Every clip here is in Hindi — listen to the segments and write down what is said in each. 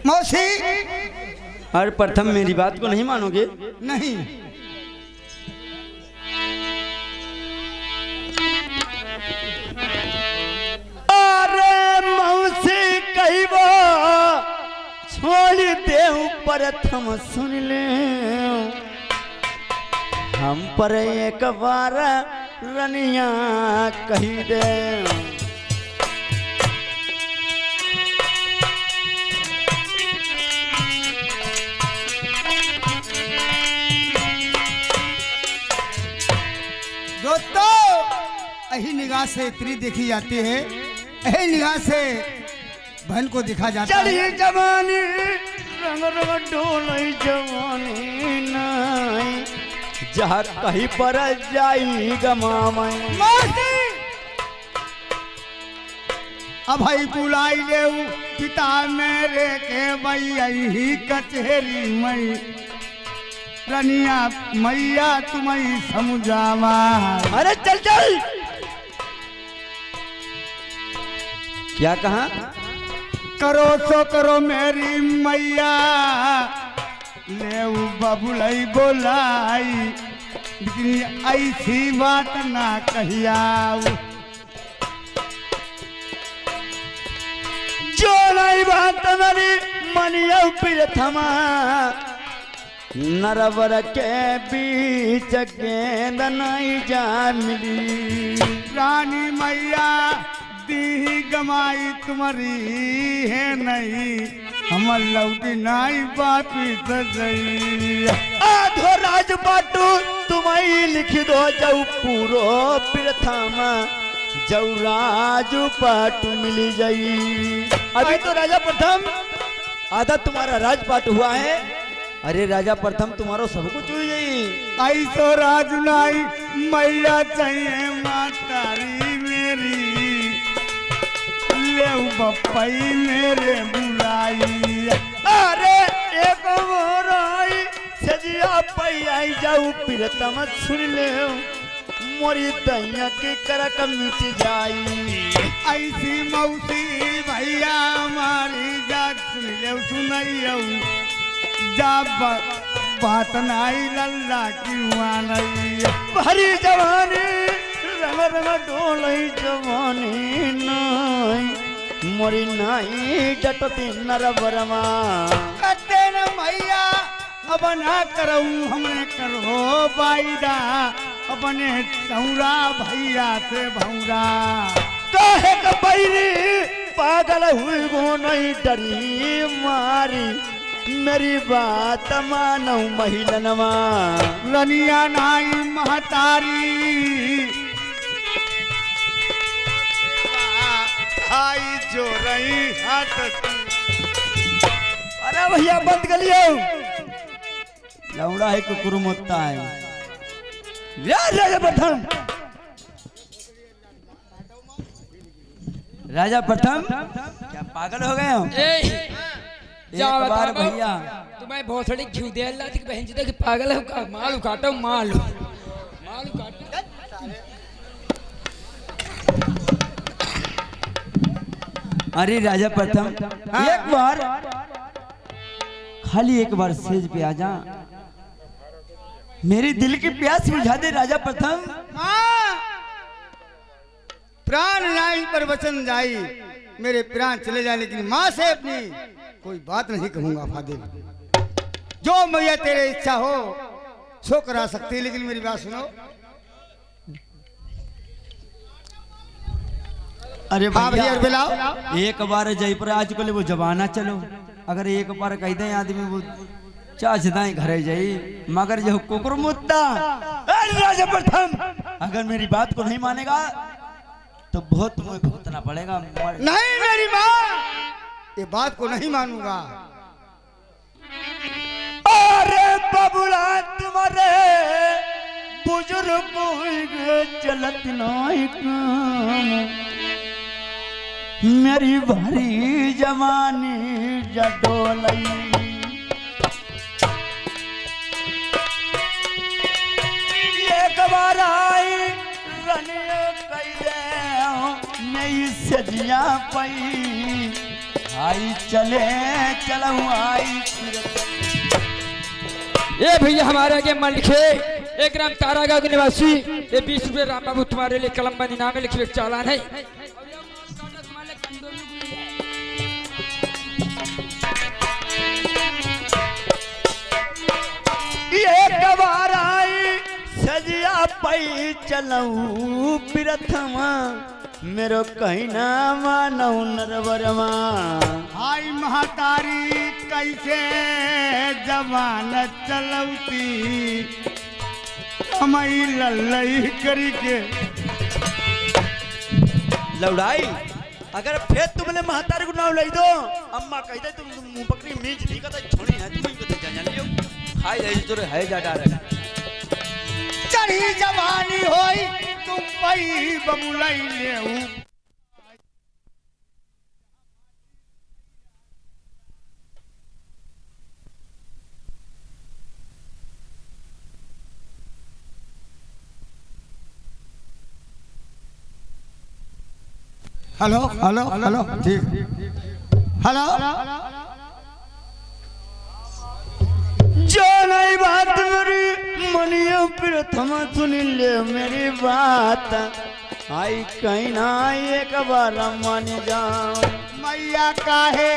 मौसी। और प्रथम मेरी बात को नहीं मानोगे? नहीं। अरे मौसी कही वो छोड़ दे प्रथम सुन ले, हम पर एक बार रनिया कही दे। यही निगाह से स्त्री देखी जाती है, यही निगाह से बहन को देखा जाता है। चढ़ी जवानी रंग रंग डोलई जवानी नहीं, जहाँ कहीं पर जाई गमामई। अब भाई बुलाई ले पिता मेरे के भैया ही कचहरी मई, रनिया मैया तुम्हें समझावा। अरे चल चल। क्या कहा? करो सो करो मेरी मैया, ले बबुलई बोलाई, लेकिन ऐसी बात ना कहिया। जो नहीं बात मेरी मनिया प्रथमा, नरवर के बीच गेंद नहीं जा मिली। रानी मैया दी गमाई तुम्हारी है नहीं, हम लौटी नहीं वापिस गई। आधो राज बाटू तुम्हें लिख दो जाऊ पूरो प्रथमा, जाऊ राजू पाटू मिली जाई। अभी तो राजा प्रथम आधा तुम्हारा राजपाट हुआ है। अरे राजा प्रथम तुम्हारो सब कुछ हुई जाई। ऐसो राज नहीं मैया चाहिए मातारी मेरी, ले बप्पई मेरे बुलाई। अरे एक मोराई सजिया पई आई जाऊ प्रथम सुन ले, मोरी दैया के करक मिट जाई। ऐसी मौसी भैया हमारी जात सुन ले सुनैया, जब बात नाई लल्ला क्यों नहीं। भरी जवानी रंग रंग डोलई जवानी नहीं, मोरी नाई जटती नरबरमा। कते न मैया अब ना करूँ हमने करो बाईदा, अपने सौरा भैया से भौरा। काहे का बैरी पागल हुई गो नहीं डरी मारी, मेरी बात मानो महिलनवा। रनिया नाई महतारी आई जो रही हाथ। अरे भैया बंद कर लियो, लौड़ा है कुकुर मुत्ता है। राजा प्रथम, राजा प्रथम क्या पागल हो गए हो? एक बार भैया तुम्हें बहुत थोड़ी घी दे अल्लाह की बहन जी देख पागल है का। माल काटो माल माल काटो। अरे राजा प्रथम एक बार खाली एक बार सेज पे आ जा, मेरी दिल की प्यास बुझा दे राजा प्रथम। प्राण नाई पर वचन जाई, मेरे प्राण चले जाए लेकिन माँ से अपनी कोई बात नहीं कहूंगा। फादिल जो मैया तेरे इच्छा हो सो करा सकती, लेकिन मेरी बात सुनो। अरे भैया बिलाओ एक बार जयपुर आज कल वो जमाना चलो, अगर एक बार कह दे आदमी वो चाचदाई घरे जाई, मगर जो कुकुर मुद्दा। राजा प्रथम अगर मेरी बात को नहीं मानेगा तो बहुत तुम्हें भुगतना पड़ेगा। नहीं मेरी माँ, ये बात को नहीं मानूंगा। अरे बबुला तुम्हारे बुजुर्ग चलत नहीं काम, मेरी भारी जवानी जडोलई। एक बार आई रनिया कई दे नहीं सजिया पई, आई चले चलऊ आई ये भैया हमारे आगे मन लिखे, एक ग्राम तारागांव के निवासी, ये 20 रुपये राम बाबू तुम्हारे लिए कलम बंदी नामे लिखे चालान है। एक बार आई सजिया पई चलऊ प्रथमा मेरो कहीं ना मानौ नरवरमा। हाय महातारी कैसे जवान चलौती हमारी लल्लई करी के। लौड़ाई अगर फिर तुमने महतारी को नाम लाई दो अम्मा कह दे तुम मुंह पकड़ी मीज नहीं कहता छोड़ी है तुम ही कहते जान लियो हाय है जो है जा डार चढ़ी जवानी होई तुम पई बबुलाई लेऊ। हेलो हेलो हेलो ठीक हेलो जो नहीं बात मेरी मनियो प्रथम सुन ले मेरी बात आई कहीं ना एक बार मान जाओ। मैया काहे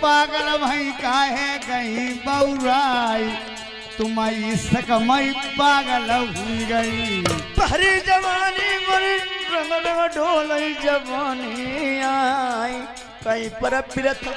पागल भई काहे गई बौराई तुम्हारी सकमई पागल हुई गई। पहरी जवानी मरी रंग रंग ढोल जवानी आई कहीं पर प्रथम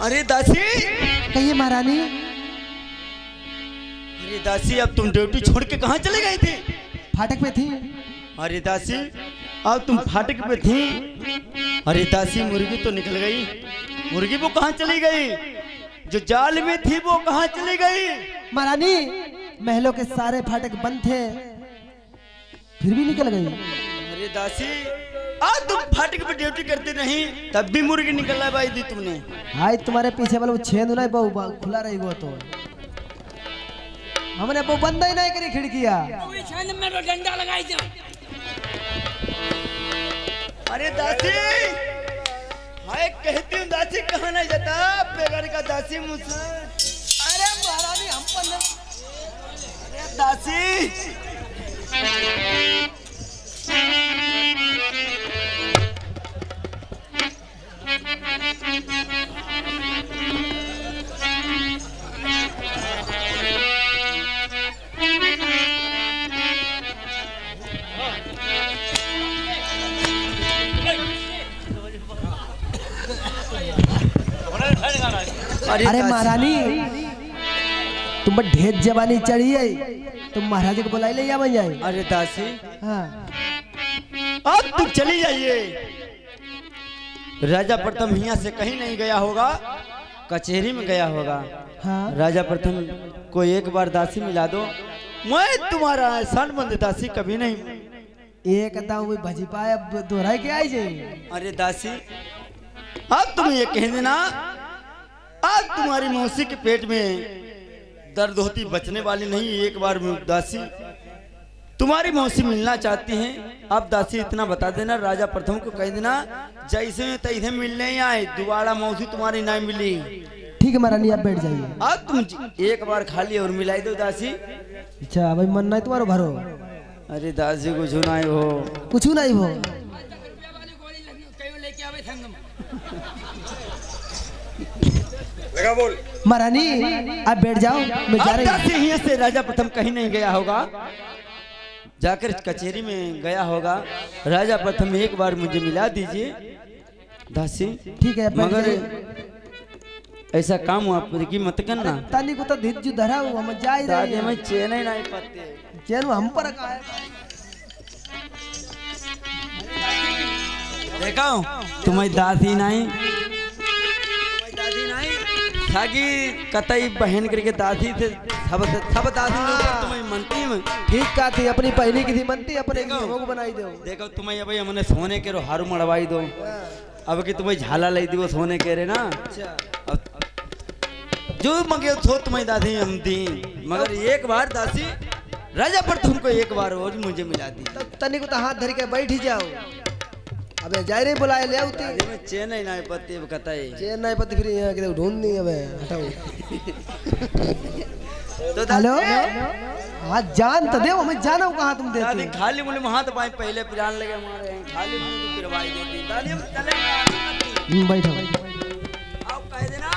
अरे दासी कहिए महारानी। अरे दासी अब तुम ड्यूटी छोड़ के कहाँ चले गए थे? फाटक पे थी। अरे दासी अब तुम फाटक पे थी। अरे दासी मुर्गी तो निकल गई, मुर्गी वो कहाँ चली गई? जो जाल में थी वो कहाँ चली गई? महारानी महलों के सारे फाटक बंद थे फिर भी निकल गई। अरे दासी आज तुम फाटक पे ड्यूटी करती नहीं तब भी मुर्गी निकलना भाई दी तुमने। आज तुम्हारे पीछे वाला वो छेद नहीं बहु खुला रही वो तो हमने वो बंद ही नहीं करी खिड़कियां। डंडा लगाई दो। अरे दासी हाय कहती हूँ दासी कहाँ नहीं जाता बेगर का दासी मुझसे। अरे महारानी हम पर अरे दासी अरे महारानी तुम पर ढेर जवानी चढ़ी है तुम महाराज को बुलाई ले या बन जाए। अरे दासी हाँ अब तुम चली जाइए। राजा प्रथम यहाँ से कहीं नहीं गया होगा, कचहरी में गया होगा। हाँ राजा प्रथम को एक बार दासी मिला दो, मैं तुम्हारा एहसान मंद दासी कभी नहीं। एक दाऊ भजी पाए अब दोहराई के आई जाए। अरे दासी अब तुम ये कह देना आज तुम्हारी मौसी के पेट में दर्द होती बचने वाली नहीं। एक बार दासी तुम्हारी मौसी मिलना चाहती हैं। अब दासी इतना बता देना राजा प्रथम को कह देना जैसे तैसे मिलने ही आए दोबारा मौसी तुम्हारी नहीं मिली। ठीक है महारानी आप बैठ जाइए। अब तुम एक बार खाली और मिलाई दो दासी। अच्छा भाई मन नहीं तुम्हारो भरो। अरे दासी कुछ नहीं हो कुछ नहीं हो। लेके आवे लगा बोल। महारानी आप बैठ जाओ, मैं जा अब रही दासी यहाँ से राजा प्रथम कहीं नहीं गया होगा, जाकर कचहरी में गया होगा। राजा प्रथम एक बार मुझे मिला दीजिए दासी। ठीक है, बैठ मगर जाइए। ऐसा काम हुआ की मत करना तानी को तो धिज्जू धरा हुआ, हम जा ही रहे दादी हैं। में चैन ही नहीं पाते। चैन हम पर का है। देखो तुम्हारी दादी नहीं थाकी कतई बहन करके दादी थे, सब दादी लोग तुम्हें मनती में। ठीक का थी, अपनी पहली की थी मनती, अपने देखो। की बनाई दो। देखो तुम्हें अभी हमने सोने के रो हारू मड़वाई दो, अब कि तुम्हें झाला लाई दी वो सोने के रे ना। अब जो मगे सो तुम्हारी दादी हम दी, मगर एक बार दासी राजा पर तुमको एक बार रोज मुझे मिला दी। तब तनी को तो हाथ धर के बैठ ही जाओ। अबे जाए रे बुलाए ले आउती। दादी में चैन ही नहीं पत्ती कतई। चैन नहीं पति, फिर यहाँ के ढूंढ नहीं। अबे हटाओ। तो हेलो हाँ, जान तो दे, हमें जाना कहाँ तुम दादी देते। खाली मुझे हाथ पाए पहले पिरान लगे हमारे हैं, खाली मुझे तो पिरवाई देती। दादी हम चले बैठो। आप कह देना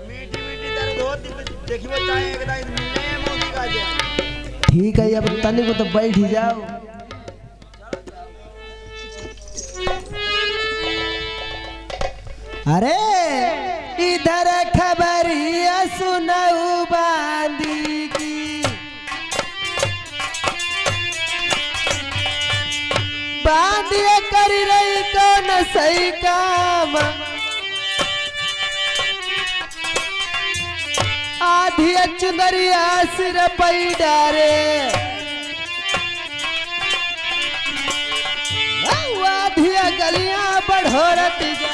मीठी मीठी दर्द होती देखी वो चाहे एक दाई मिले मोदी का जे। ठीक है, अब तनी को तो बैठ ही जाओ। अरे इधर खबरिया सुनाऊ बांदी की, बांधिए कर रही कौन सही काम, आधी चुनरिया सिर पई डारे, आधी गलियां बढ़ोरत जा।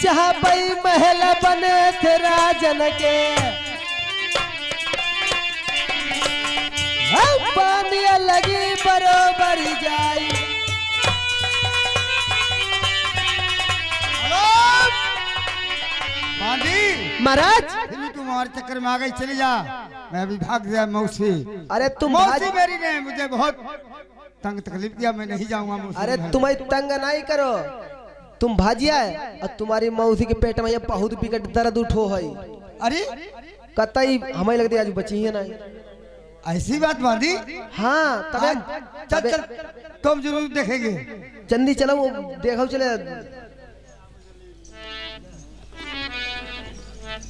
जहाँ पई महल बने थे राजन के, पानी लगी बरोबर जाई। पांडी महाराज फिर तुम और चक्कर में आ गई, चली जा। मैं अभी भाग गया मौसी। अरे तुम मौसी मेरी ने मुझे बहुत तंग तकलीफ दिया, मैं नहीं जाऊंगा मौसी। अरे तुम्हें तंग नहीं करो, तुम भाजिया है और तुम्हारी मौसी के पेट में ये बहुत बिकट दर्द उठो है। अरे कतई हमें लगती आज बची है नहीं। ऐसी बात बांधी। हाँ तबे चल चल, तुम जरूर देखेंगे। चंदी चलो वो देखो चले।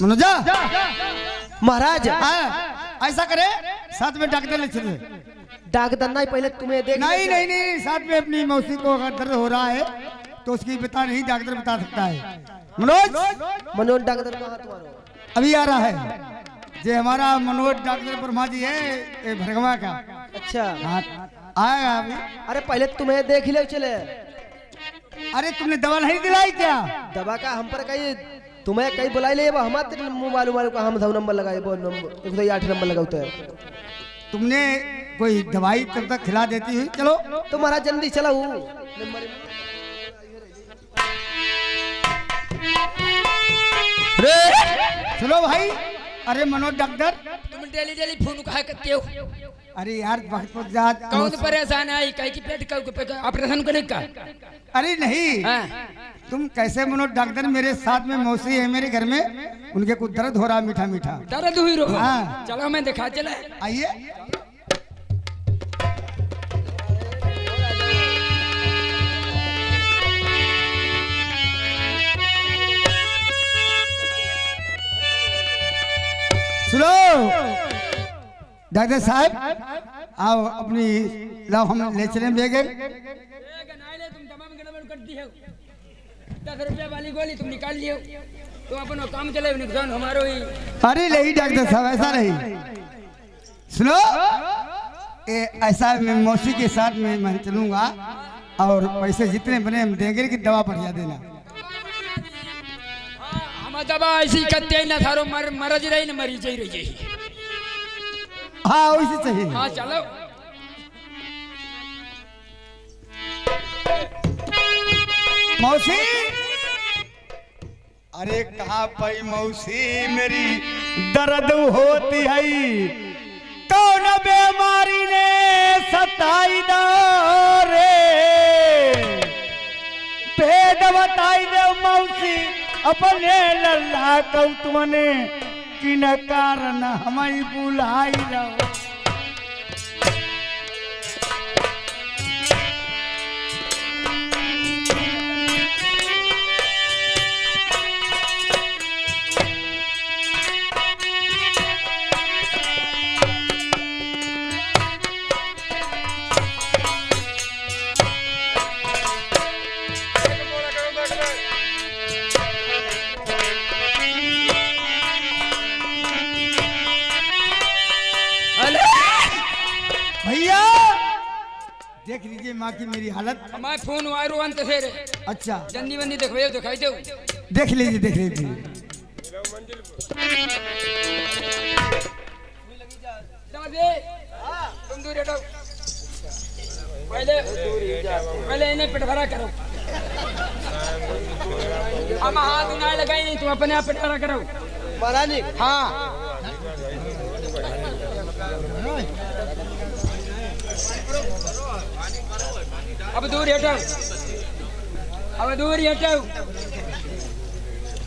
मनोजा महाराज हाँ, ऐसा करे साथ में डॉक्टर ले चले। डॉक्टर नहीं, पहले तुम्हें देख। नहीं नहीं नहीं, साथ में अपनी मौसी को अगर दर्द हो रहा है तो उसकी बता नहीं, डॉक्टर बता सकता है। मनोज डॉक्टर कहाँ तुम्हारा? अभी आ रहा है। जे हमारा मनोज डॉक्टर ब्रह्मा जी है, ये भरगवा का। अच्छा हाँ, आएगा अभी। अरे पहले तुम्हें देख ले चले। अरे तुमने दवा नहीं दिलाई क्या? दवा का हम पर कहीं तुम्हें कहीं बुलाई ले, हमारे मोबाइल का हम सब नंबर लगाए, वो नंबर 108 नंबर लगाते हैं। तुमने कोई दवाई तब तक खिला देती हुई। चलो तो महाराज जल्दी चलो। चलो भाई। अरे मनोज डॉक्टर, तुम डेली डेली फोन कहा करते हो? अरे यार बहुत ज्यादा कौन परेशान है? कहीं की पेट का ऑपरेशन करने का? अरे नहीं, हाँ। तुम कैसे मनोज डॉक्टर? मेरे साथ में मौसी है मेरे घर में, उनके कुछ दर्द हो रहा मीठा मीठा। दर्द हुई रो? हाँ। चलो मैं दिखा चला। आइए। सुनो डॉक्टर साहब, आओ अपनी लाओ, हम ले चले बेगे। तुम तमाम गड़बड़ कर दी हो। 10 रुपया वाली गोली तुम निकाल लियो, तुम अपना काम चले, नुकसान हमारो ही। अरे नहीं डॉक्टर साहब, ऐसा नहीं। सुनो, ये ऐसा मैं मौसी के साथ में मैं चलूंगा और पैसे जितने बने हम देंगे कि दवा बढ़िया देना। हम दवा ऐसी करते ना, थारो मरज रही ना मरी जाई रही। हाँ वैसे चाहिए। हाँ चलो। मौसी, अरे कहाँ पाई मौसी मेरी दर्द होती है, कौन बेमा बताई दो रे, भेद बताई दो मौसी अपने लल्ला कौ तुमने किन कारण हमारी बुलाई रहो। भैया देख लीजिए माँ की मेरी हालत। हमारे फोन वायरो अंत से रे। अच्छा जन्नी बन्नी देखो दिखाई दो। देख लीजिए देख लीजिए। तुम दूर हटो। पहले इन्हें पेट भरा करो। हम हाथ ना लगाई नहीं, तुम अपने आप पेट भरा करो। महाराज जी हाँ अब दूर हटो, अब दूर हटो।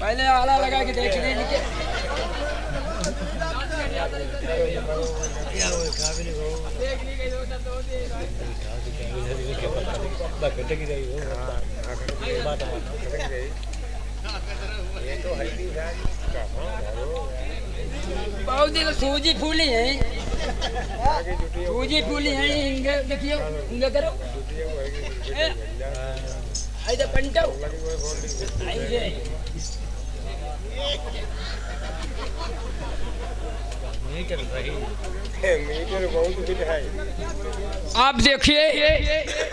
पहले आला लगा के देख ले नीचे। बहुत दिन सूजी फूली है, सूजी फूली है। इंगे देखियो, इंगे करो। ऐसे पंटो ऐसे आप देखिए,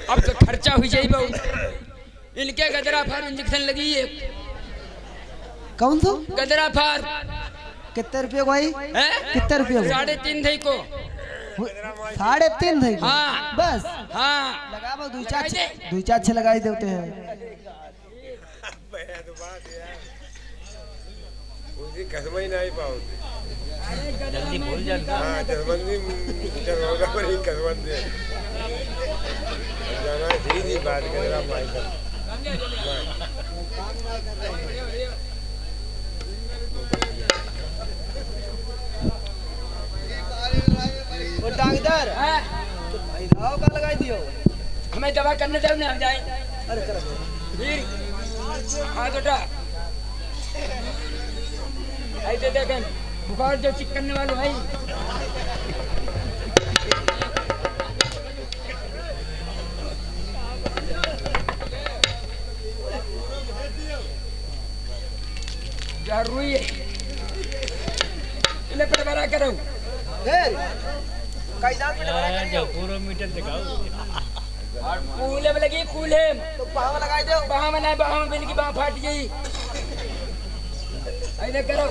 अब तो खर्चा हुई जाए बहुत। इनके गदरा फार इंजेक्शन लगी है। कौन सा गदरा फार कितने रुपये को आई? है कितने रुपये को? 3.5 थी को। 3.5 थे हाँ बस। हाँ लगा वो दो चार छह लगाई देते हैं। कसम ही नहीं पाओ जल्दी भूल जाना। हाँ जसबंदी चलवाना पर ही कसबंदी जाना सीधी बात कर रहा माई का। वो डॉक्टर हाँ? भाई राव का लगाई दियो। हमें दवा करने जाओ ना, हम जाए। अरे कर फिर हाँ बेटा ऐसे देखें बुखार जो चिक करने वाले भाई। रुई है इन्हें पेट भरा करो। फिर कई दांत पे लगा कर पूरा मीटर दिखाओ। कूले में लगी, कूले तो पाव लगाई दो। बाह में नहीं, बाह में बिल की बाह फाट गई। ऐसे करो,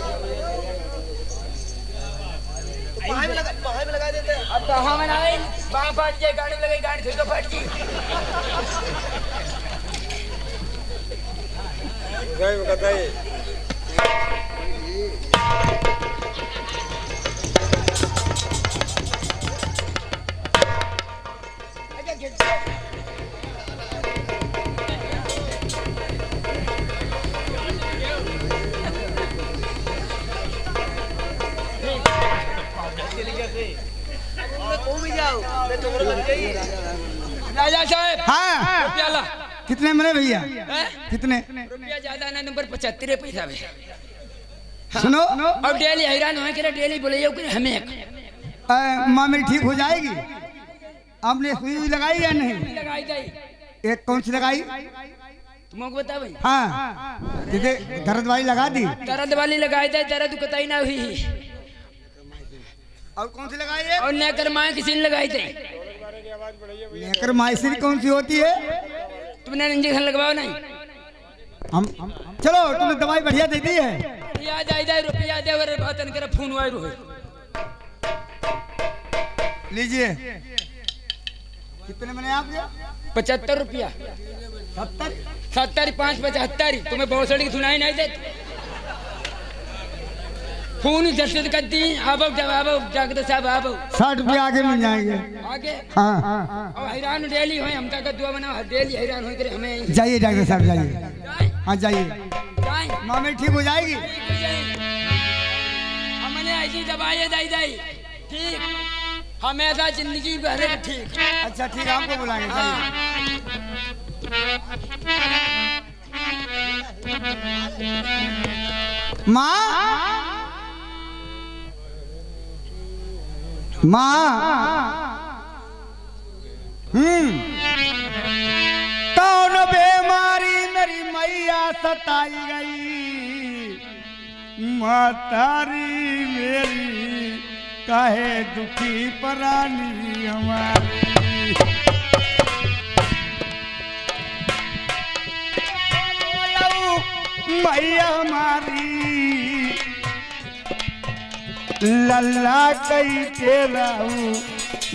पाव में लगा देते हैं। अब बाह में नहीं, बाह फाट जाए। गाड़ी में लगाई, गाड़ी फिर तो फाट गई। बताइए राजा साहब हाँ रुपया ला। कितने मरे भैया? हैं? कितने? रुपया ज्यादा ना, नंबर 75 पैसा में। सुनो अब डेली हैरान हो के डेली बोले हमें माँ मेरी ठीक हो जाएगी। आपने सुई हुई लगाई या नहीं? लगाई गई। एक कौन सी लगाई? तुमको बता भाई। हाँ दीदी दर्द वाली लगा दी। दर्द वाली लगाई दे, दर्द कतई ना हुई। और कौन सी लगाई है? और नेकर माए किसी ने लगाई थी। लेकर माइसिन कौन सी होती है? तुमने इंजेक्शन लगवाओ नहीं? हम चलो तुमने दवाई बढ़िया दे दी है। रुपया जाए, रुपया दे और बात कर फोन वायर हो। लीजिए कितने मैंने आपके? 75 रुपया। 70 70 5 75। तुम्हें बहुत सड़ी सुनाई नहीं देती। फोन जल्द कर दी अब जागते साहब अब 60 रुपये आगे मिल जाएंगे। आगे हाँ और हैरान डेली हो हम का दुआ बना डेली हैरान हो करे हमें जाइए डॉक्टर साहब जाइए। जाए हाँ जाइए, जाए मामी ठीक हो जाएगी। हमने ऐसी दवाई दाई ठीक हमेशा जिंदगी भर ठीक। अच्छा ठीक है, आपको बुलाएंगे। हाँ कौन बीमारी मेरी मैया सताई गई, मातारी मेरी काहे दुखी परानी हमारी। मैया हमारी लल्ला कई तेरा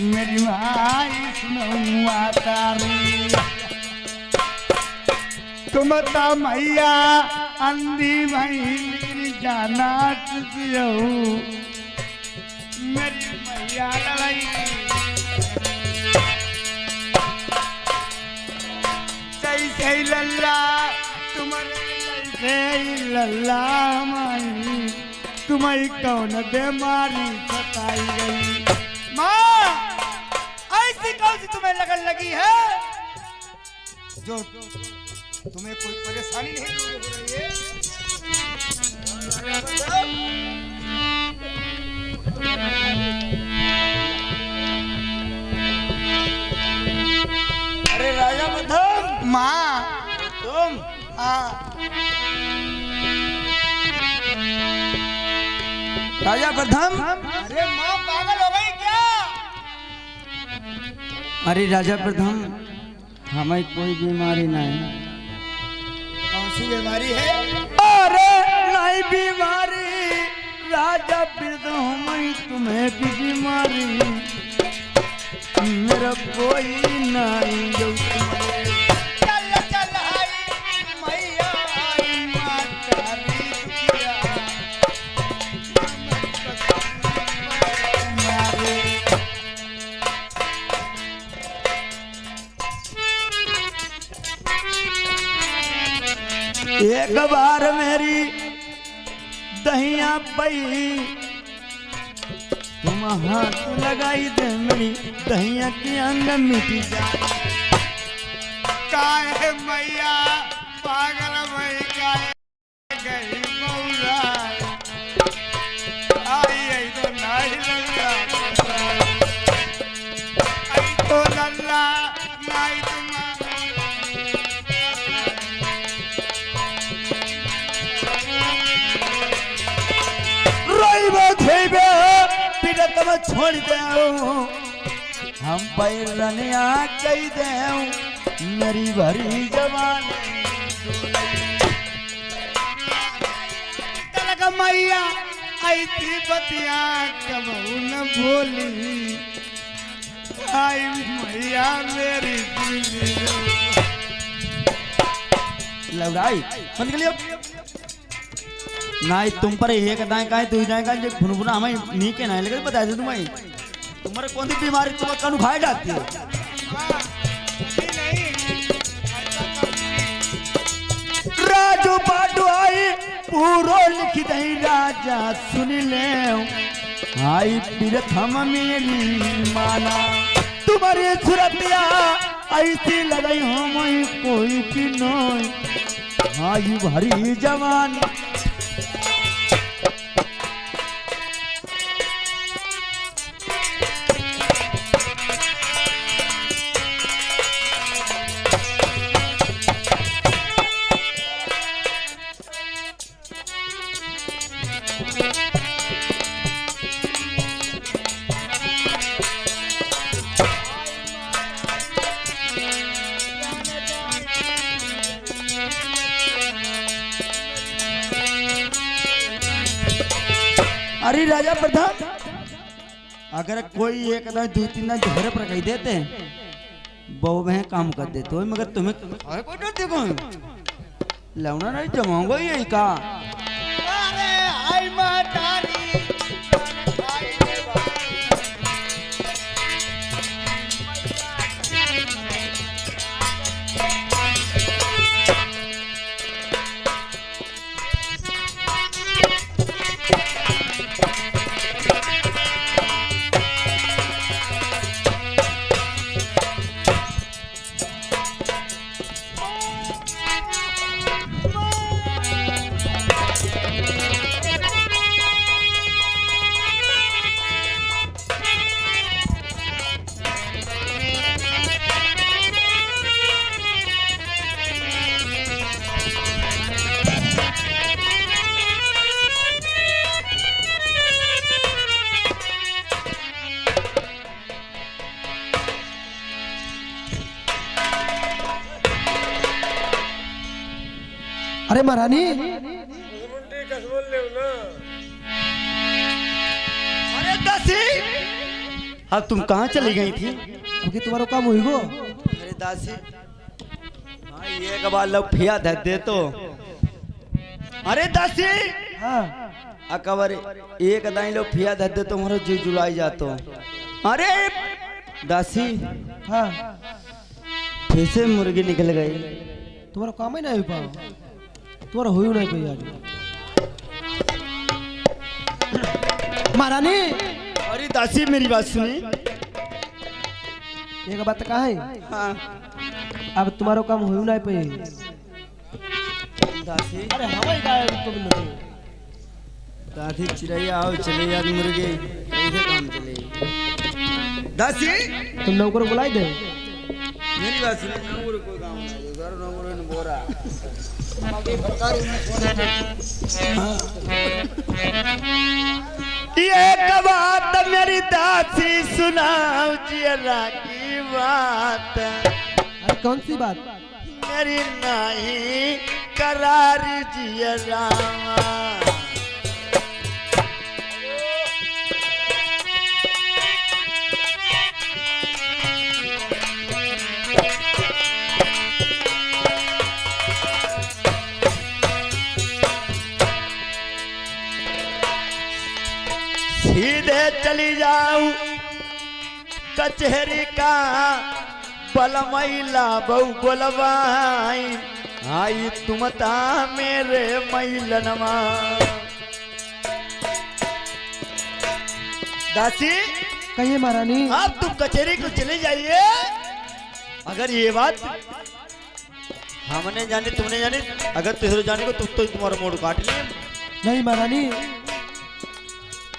मेरी भाई सुनऊआ तारी। तुम ता मैया अंधी भई जाना तुझो मेरी मैया लड़ाई। सही सही लल्ला तुम्हारे लल्ला माई तुम्हारी कौन बीमारी सताई गई। माँ ऐसी कौन सी तुम्हें लगन लगी है जो तुम्हें कोई परेशानी नहीं हो रही है? अरे राजा प्रथम, माँ तुम राजा प्रथम। अरे माँ पागल हो गई क्या? अरे राजा प्रथम, हमें कोई बीमारी नहीं। कौन सी बीमारी है? अरे नहीं बीमारी राजा प्रथम, हमें तुम्हें की बीमारी मेरा कोई नहीं जो तुम्हें। चल चल आई मैया आई मातारी दुखिया एक बार मेरी दहिया पई तुम हाथ लगाई दे मेरी दहिया की अंग मिटी जाए। काहे मैया पागल भई काहे गई मौला आई तो नहीं लल्ला आई तो लल्ला नहीं रोई खेबे पीड़ा तुम छोड़ दे हम पैरनिया कही दे मेरी भरी जवान तलक मैया ऐसी बतिया कबू न बोली आई मैया मेरी दिली लौड़ाई बंद कर लियो नहीं तुम पर एक दाएं का तू दाएं का जो भुनभुना हमें नहीं के नहीं लेकिन बता दे तुम्हें तुम्हारे कौन सी बीमारी तुम्हें कानू खाए जाती है। राजू पाटू आई पूरो लिख दई राजा सुन ले आई प्रथम मेरी माना तुम्हारी सुरतिया ऐसी लगाई हम कोई की नोई आई भरी जवान अरे राजा प्रधान अगर कोई एक ना दो तीन ना झगड़े पर कही देते बहु में काम कर देते हो मगर तुम्हें अरे कोई डर देखो लौना नहीं जमाऊंगा यही का अरे आई मातारी अरे महारानी मुंडी कसमोल ले ना। अरे दासी, अब तुम कहाँ चली गई थी? क्योंकि तुम्हारा काम हुई गो। अरे दासी, हाँ ये कबाल लोग फिया दे तो। अरे दासी, हाँ अकबर एक दाई लोग फिया दे तो तुम्हारा जी जुलाई जातो। अरे दासी, हाँ फिर से मुर्गी निकल गई। तुम्हारा काम ही नहीं हो पाओ, तुम्हारा हुई नहीं कोई आज। महारानी अरे दासी मेरी बात सुनी। एक बात कहा है, हाँ अब तुम्हारा काम हुई नहीं पे। दासी, अरे हवाई गाय तो नहीं। दादी चिड़ैया आओ चले यार मुर्गे कैसे काम चले। दासी तुम नौकर को बुलाई दे। मेरी बात सुनो, नौकर कोई काम नहीं, घर नौकर ने बोरा। ये बात मेरी दासी सुनाओ जियरा की बात। अरे कौन सी बात? मेरी नहीं करार जियरा। सीधे चली जाऊं कचहरी का बलमैला बहु बोलवाई। आई तुम ता मेरे मैलनमा। दासी, कहिए महारानी। आप तुम कचहरी को चले जाइए। अगर ये बात हमने जानी तुमने जानी, अगर तुझे जाने को तो तुम्हारा मोड़ काट लिए। नहीं महारानी,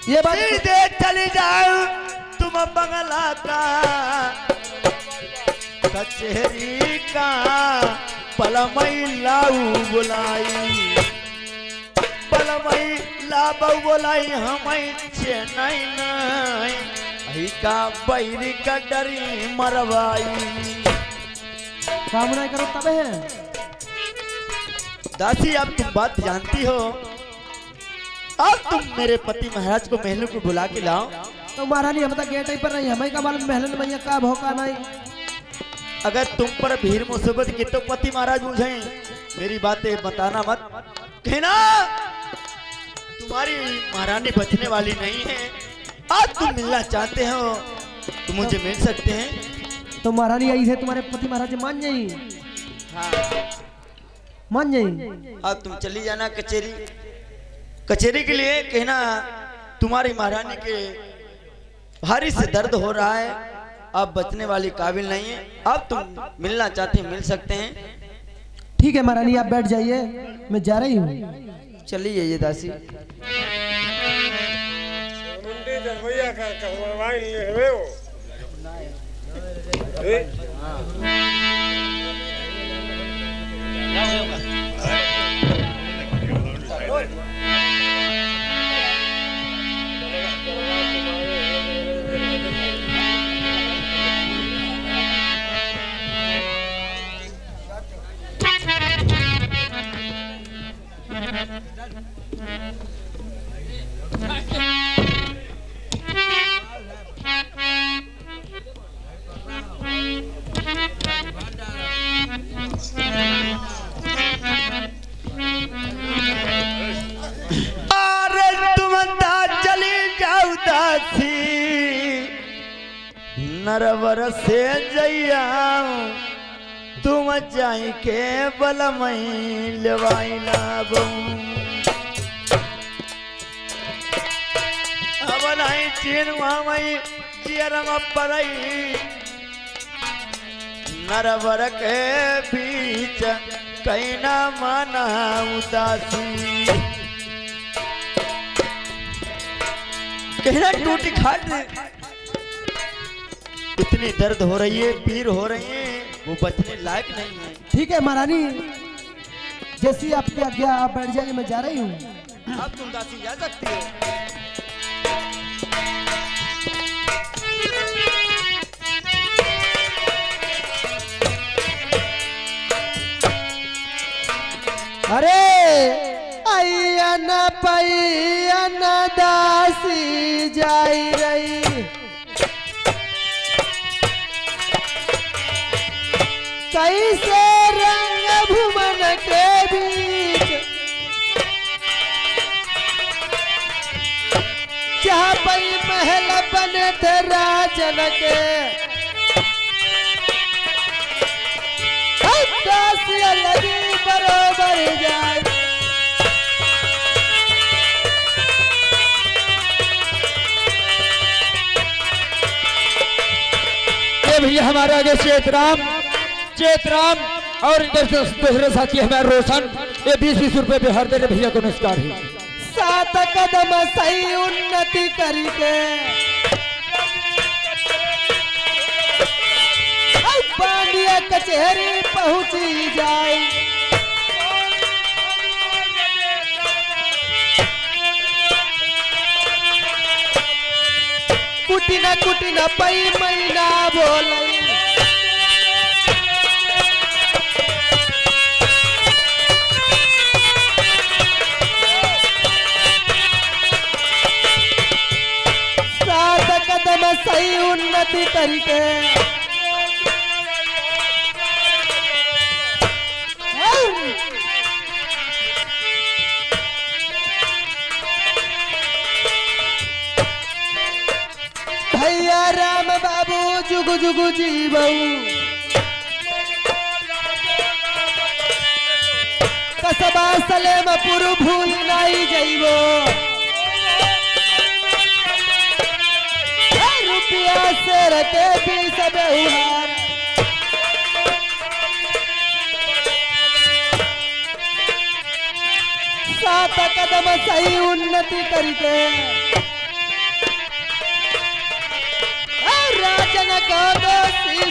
ये बात सीधे चली जाओ तुम बंगला का कचहरी का पलमई लाऊ बुलाई। पलमई लाबू बुलाई हमें चेन्नई नहीं। अही का बैरी का डरी मरवाई। काम नहीं करो तबे है। दासी, अब तुम बात जानती हो। अब तुम मेरे पति महाराज को महलों को बुला के लाओ। तो महारानी हम तो गेट पर नहीं, हमें का मालूम महलन मैया का भौका नहीं। अगर तुम पर भीड़ मुसीबत की तो पति महाराज बुझे। मेरी बातें बताना मत कहना। तुम्हारी महारानी बचने वाली नहीं है। आज तुम मिलना चाहते हो तो मुझे मिल सकते हैं। तो महारानी आई है, तुम्हारे पति महाराज मान जाई। हाँ, मान जाई। अब तुम चली जाना कचहरी। कचहरी के लिए कहना तुम्हारी महारानी के भारी से दर्द हो रहा है, अब बचने वाली काबिल नहीं है। अब तुम मिलना चाहते हैं मिल सकते हैं। ठीक है महारानी, आप बैठ जाइए, मैं जा रही हूँ। चलिए ये दासी। मुंडी दरभैया का कहवाई ले हवे वो। अरे तुम ता चली जाऊ दासी, नरवर से जइया तुम जाई के बलमई लेवाई लाबू। अब नहीं चीन मामई जियरम परई। नरवर के बीच कहीं ना माना उदासी। कहना टूटी खाट इतनी दर्द हो रही है, पीर हो रही है, वो बचने लायक नहीं है। ठीक है महारानी, जैसी आपकी आज्ञा, आप बैठ जाइए, मैं जा रही हूँ। अब तुम दासी जा सकती हो। अरे दासी जाई रही कैसे रंग भुवन के बीच जहाँ पई महल बने थे राजन के दासी लगी बरोबर जाए ये भैया हमारे आगे चेतराम और इधर से दूसरे साथी हमारे रोशन, ये 20-20 रुपए बिहार दे रहे भैया को नमस्कार है। 7 कदम सही उन्नति करके बांडिया कचहरी पहुंची जाए कुटी न पई महीना बोले कदम सही उन्नति करके भैया राम बाबू जुगु जुगु जीवऊ कसबा सलेमपुर भूल नहीं जइबो रुपया से रखे भी सब उहार सात कदम सही उन्नति करके राजन को दोषी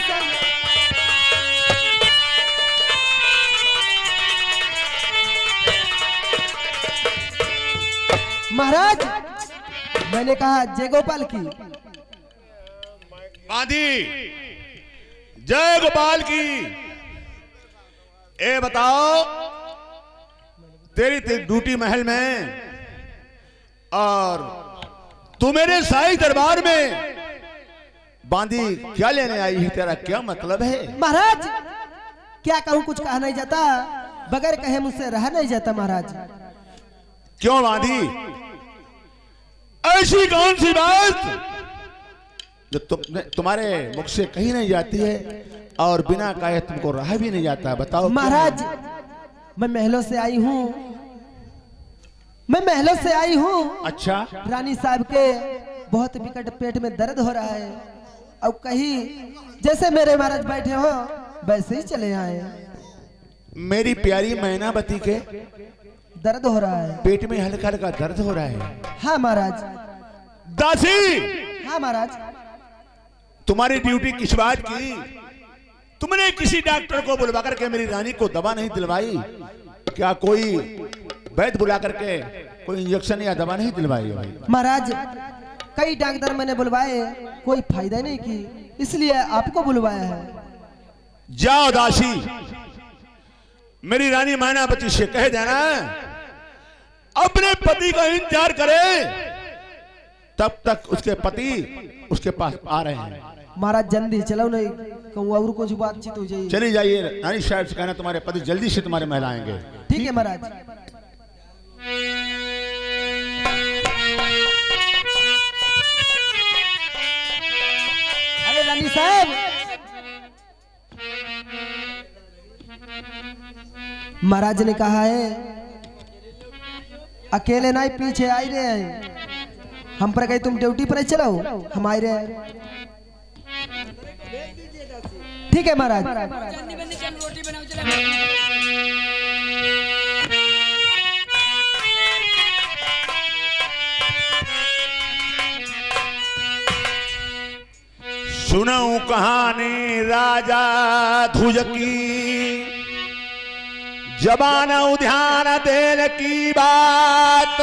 महाराज मैंने कहा जय गोपाल की आदि जय गोपाल की। ए बताओ तेरी ड्यूटी महल में और तू मेरे शाही दरबार में बांदी क्या लेने आई है, तेरा क्या मतलब है? महाराज क्या कहूँ, कुछ कहा नहीं जाता, बगैर कहे मुझसे रहा नहीं जाता महाराज। क्यों बांदी, ऐसी कौन सी बात जो तुम्हारे मुख से कही नहीं जाती है और बिना कहे तुमको रहा भी नहीं जाता? बताओ महाराज। मैं महलों से आई हूँ, मैं महलों से आई हूँ। अच्छा, रानी साहब के बहुत विकट पेट में दर्द हो रहा है, अब कहीं जैसे मेरे महाराज बैठे हो वैसे ही चले आए। मेरी प्यारी मैनावती के दर्द हो रहा है, पेट में हल्का हल्का दर्द हो रहा है। हाँ महाराज। दासी, हाँ महाराज। तुम्हारी ड्यूटी किस बात की? तुमने किसी डॉक्टर को बुलवा करके मेरी रानी को दवा नहीं दिलवाई क्या? कोई वैद्य बुला करके कोई इंजेक्शन या दवा नहीं दिलवाई? महाराज कई डॉक्टर मैंने बुलवाए, कोई फायदा नहीं की, इसलिए आपको बुलवाया है। जाओ दासी, मेरी रानी मैनावती से कह देना अपने पति का इंतजार करे, तब तक उसके पति उसके पास आ रहे हैं। महाराज जल्दी चलो, नहीं कहूँ और कुछ बातचीत हो जाएगी। चली जाइए, रानी साहब से कहना तुम्हारे पति जल्दी से तुम्हारे महल आएंगे। ठीक है महाराज। अरे रानी साहब, महाराज ने कहा है अकेले नहीं पीछे आई रहे हैं, हम पर कहीं तुम ड्यूटी पर चलो, हम आए रहे। ठीक है महाराज। सुनाऊं कहानी राजा ध्वज की, जबान ध्यान देन की बात,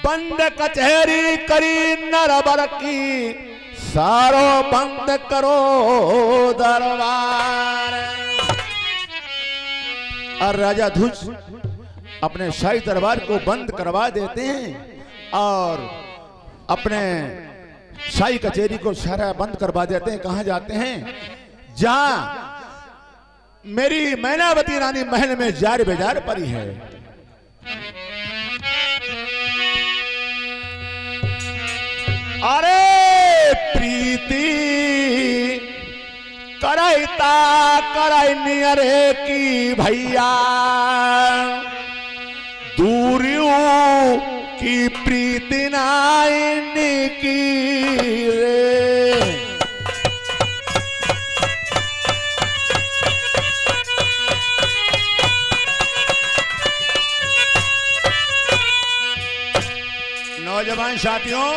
बंद कचहरी करी नरबर की, सारो बंद करो दरबार। और राजा ध्वज अपने शाही दरबार को बंद करवा देते हैं और अपने शाही कचेरी को सारा बंद करवा देते हैं। कहाँ जाते हैं? जहां मेरी मैनावती रानी महल में जार बेजार पड़ी है। अरे प्रीति करैता करैनी अरे की भैया दूरियों की प्रीति नाइनी की रे। नौजवान साथियों,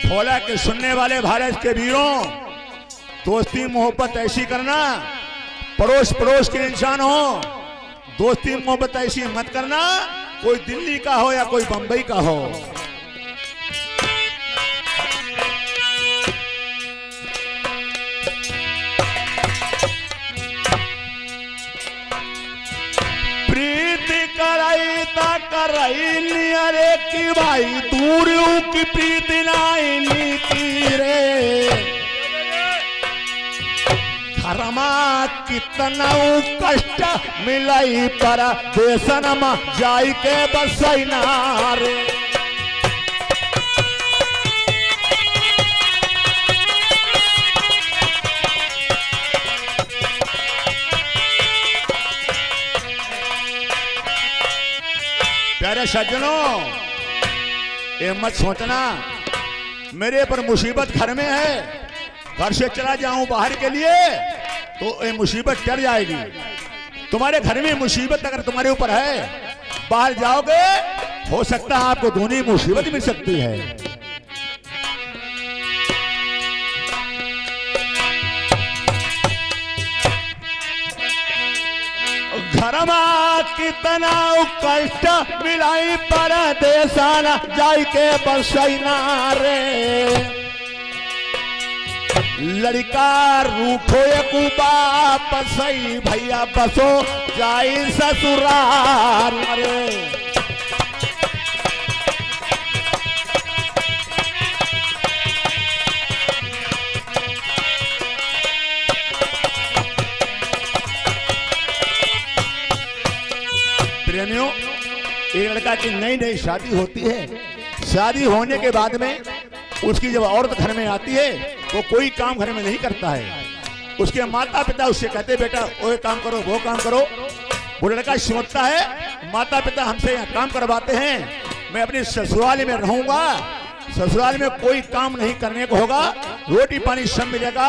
भोला के सुनने वाले भारत के वीरों, दोस्ती मोहब्बत ऐसी करना, पड़ोस पड़ोस के इंसान हो, दोस्ती मोहब्बत ऐसी मत करना कोई दिल्ली का हो या कोई बंबई का हो। प्रीति कराई ता कराई अरे की भाई दूरियों की प्रीति नाइनी की रे। घरमा कितना कष्ट मिलाई पर देशनमा जाई के बसैना रे। प्यारे सज्जनों, ये मत सोचना मेरे पर मुसीबत घर में है, घर से चला जाऊं बाहर के लिए तो ये मुसीबत टल जाएगी। तुम्हारे घर में मुसीबत अगर तुम्हारे ऊपर है, बाहर जाओगे हो सकता है आपको दूनी मुसीबत मिल सकती है। घरमा कितना कष्ट मिलाई पर देशाना जाई के बसैना रे। लड़का रूठो एक वापस भैया बसो जाई ससुराल रे। प्रेमियों, एक लड़का की नई नई शादी होती है। शादी होने के बाद में उसकी जब औरत घर में आती है वो कोई काम घर में नहीं करता है। उसके माता पिता उससे कहते बेटा वो काम करो वो काम करो। वो लड़का सोचता है माता पिता हमसे यहाँ काम करवाते हैं, मैं अपने ससुराल में रहूंगा, ससुराल में कोई काम नहीं करने को होगा, रोटी पानी सब मिलेगा।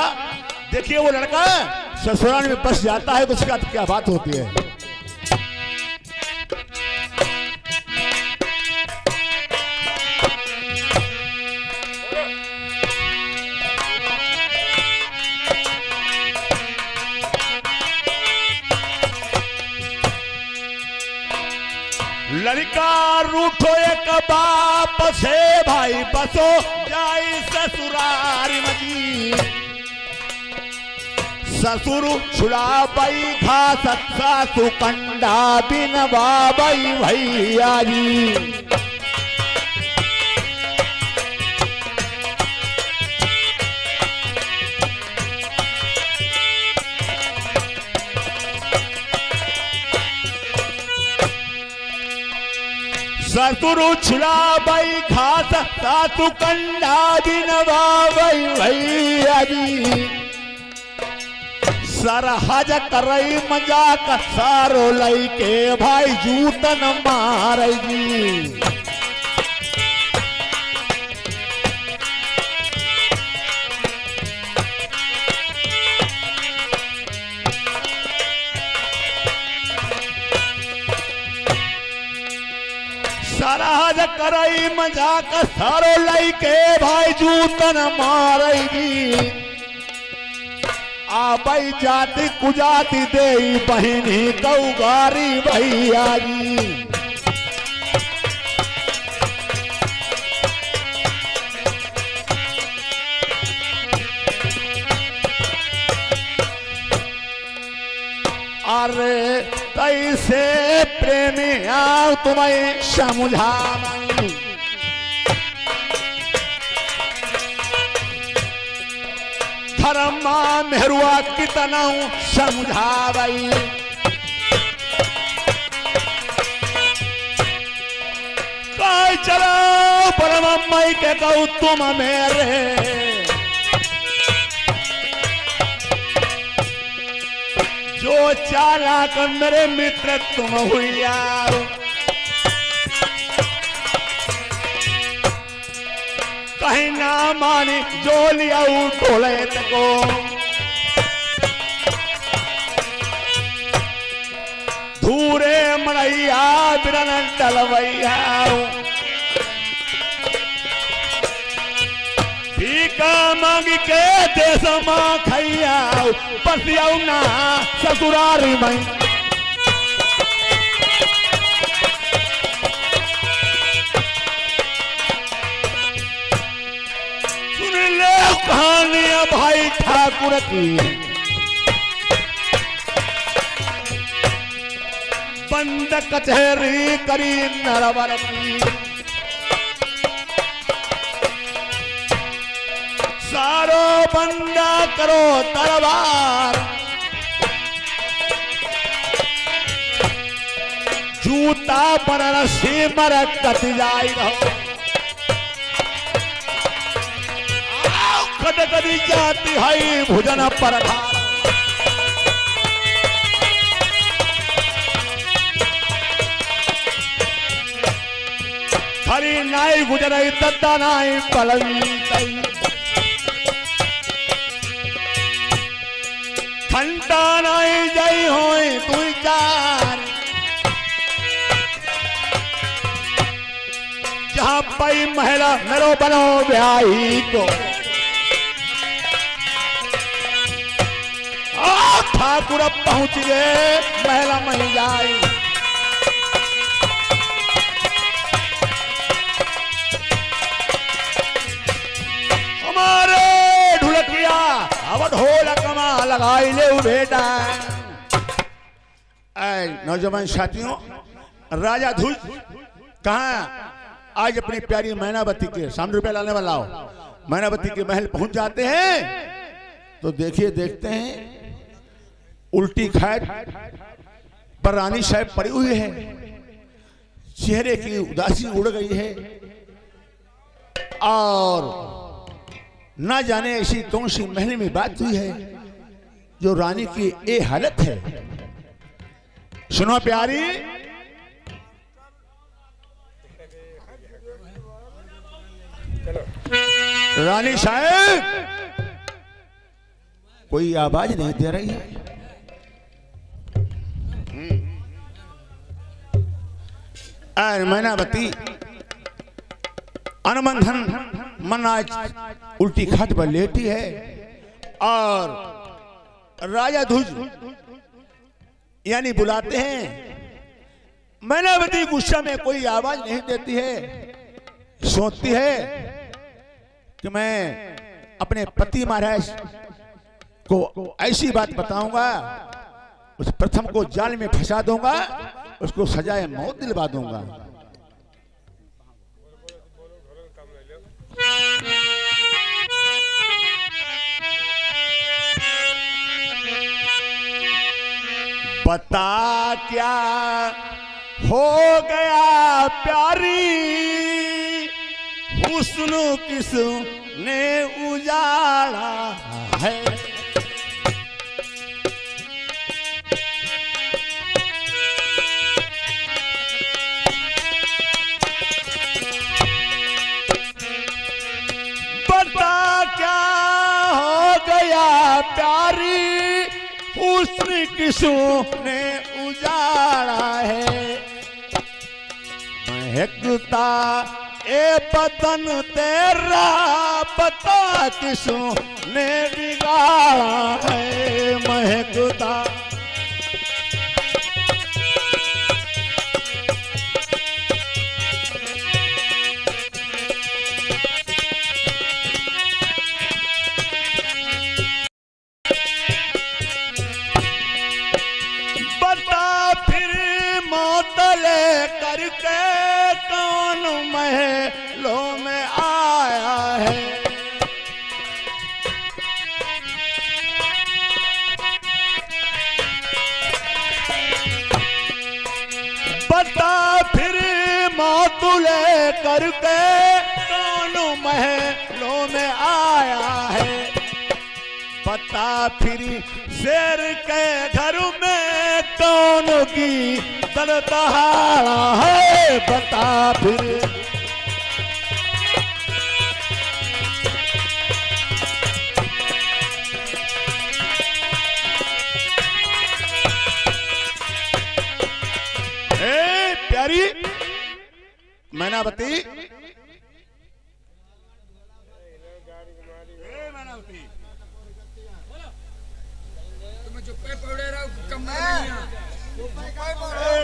देखिए वो लड़का ससुराल में बस जाता है तो उसके बाद क्या बात होती है। लड़का रूठो एक बाप से भाई बसो जाई ससुराल मजी। ससुर छुड़ा बई घास सासु कंडा बिन बाबई भैया जी। ससुर छुड़ा बई घास सासु कंडा बिन बाबई भैया जी। सरहज करई मजाक सारो लई के भाई जूतन मार जी। सरहज करई मजाक सारो लई के भाई जूतन मार जी। आबई जाति कुजाति दे बहिनी कौगारी भैया जी। अरे कैसे प्रेमी आओ तुम्हें समझा धर्मा मेहरुआ कितना समझावई। काय चलो परम मई के कहू तुम मेरे, जो चालाक मेरे मित्र तुम हुआ। कहीं ना मानी जो लिया टोले को, धूरे मड़ैया बिरन डलवैया। भीका मांग के देश मां खैया, पसिया ना ससुरारी मई। कहानियां भाई ठाकुर की, बंद कचहरी करी नरवर की। सारो बंदा करो दरबार, जूता पर रस्सी मर कट जाई रहो। कदी जाती है भुजन पर खरी नाई गुजरई दत्ता नाई पलवी घंटा नाई जई होई तू चार। जहां पई महिला मेरो बनो ब्याही को, ठाकुर पहुंच गए महिला मही जाई। हमारे ढुलकिया अब ढोलक मा लगाई ले बेटा। नौजवान साथियों, राजा ध्वज कहाँ आज अपनी प्यारी मैनावती के सामने रुपया लाने वाला हो, मैनावती के महल पहुंच जाते हैं तो देखिए देखते हैं उल्टी खैर पर रानी साहब पड़ी हुई है, चेहरे की उदासी उड़ गई है और ना जाने ऐसी कौन सी महल में बात हुई है जो रानी की ये हालत है। सुनो प्यारी, रानी साहब कोई आवाज नहीं दे रही है। मैनावती अनुबंधन मन आज उल्टी खाट पर लेटी है और राजा ध्वज यानी बुलाते हैं। मैनावती गुस्सा में कोई आवाज नहीं देती है, सोचती है कि मैं अपने पति महाराज को ऐसी बात बताऊंगा, उस प्रथम को जाल में फंसा दूंगा, उसको सजाए मौत दिलवा दूंगा। बता क्या हो गया प्यारी, हुस्न किसने उजाड़ा है। प्यारी हुस्न किसने उजाड़ा है। महकता ए बदन तेरा बता किसने बिगाड़ा है। महकता करके कौन महलों में आया है। करके कौन महलों में आया है, बता फिर शेर के घर में कौन की दरदहाड़ा है, बता फिर। ए प्यारी मैनावती,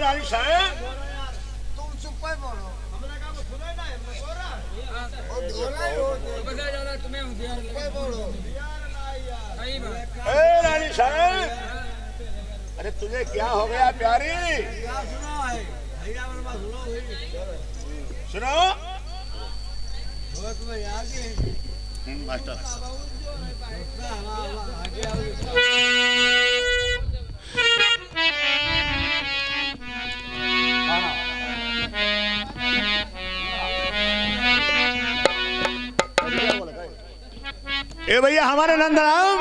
रानी साहब तुम चुप बोलो। रानी साहब, अरे तुझे क्या हो गया प्यारी? सुनो मास्टर, ए भैया हमारे नंदराम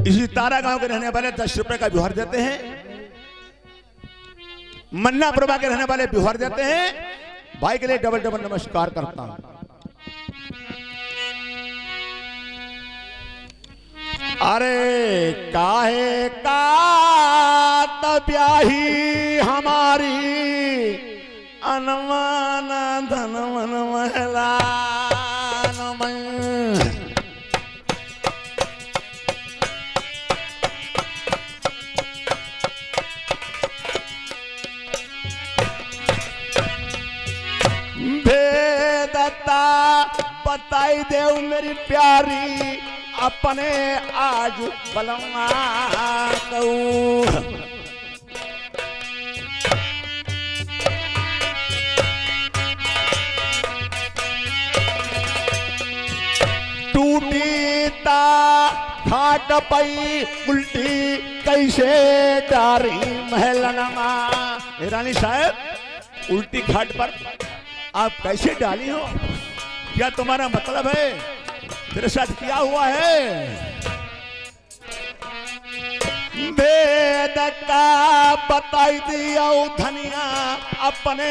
इसी तारा गांव के रहने वाले 10 रुपए का व्यवहार देते हैं, मन्ना प्रभा के रहने वाले व्यवहार देते हैं। भाई के लिए डबल डबल नमस्कार करता हूं। अरे काहे का तब्याही हमारी अनमान धनमन महला भेदता बताई देव मेरी प्यारी अपने आज बलमा कहूं। टूटी ता खाट पई उल्टी कैसे डारी महलनमा। रानी साहब उल्टी खाट पर आप कैसे डाली हो? क्या तुम्हारा मतलब है? तेरे साथ क्या हुआ है? वेद का बताई दिया धनिया अपने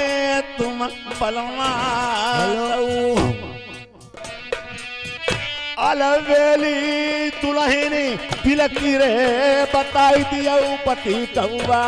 तुम बलवा अलवेली दुल्हनी तिलकी रे बताई दिया पति कौआ।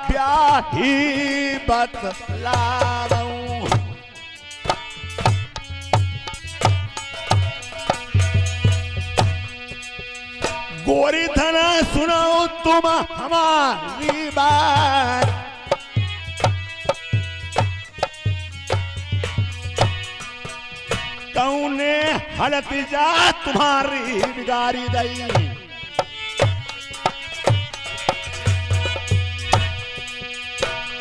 प्याही बतलाऊं गोरी धना सुनाओ तुम हमारी बात। कौने हलत जा तुम्हारी बिगाड़ी दई।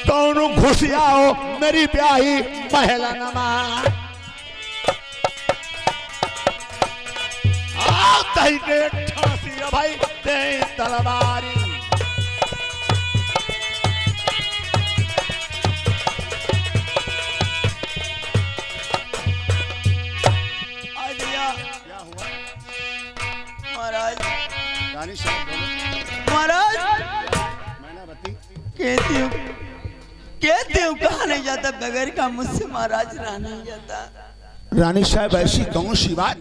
कौन घुसियाओ मेरी प्याही महला नमा। दही के ठासी भाई दे तलवारी। क्या हुआ महाराज? रानी साहब बोलो। महाराज मैनावती कहती हूँ कहा नहीं जाता बगैर का मुझसे महाराज रहा नहीं जाता। रानी साहब ऐसी कौन सी बात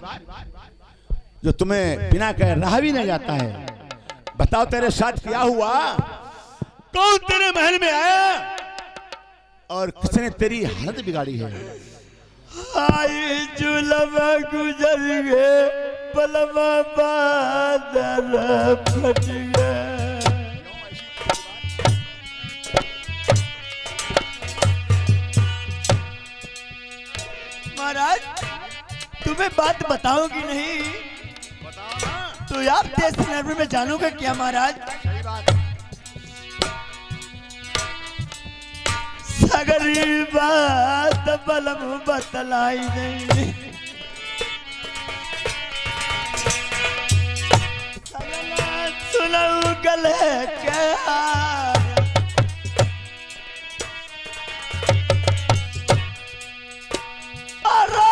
जो तुम्हें बिना कहे रहा भी नहीं जाता है? बताओ तेरे साथ क्या हुआ? कौन तेरे महल में आया और किसने तेरी हालत बिगाड़ी है? आई जुलमा गुजर गए पलमा बादल फट गए। महाराज तुम्हें कोई बात बताओगी नहीं तो आप देश नरवे में जानोगे क्या महाराज? सगरी बात बलम बतलाई नहीं, सुनऊ गले के हार। अरे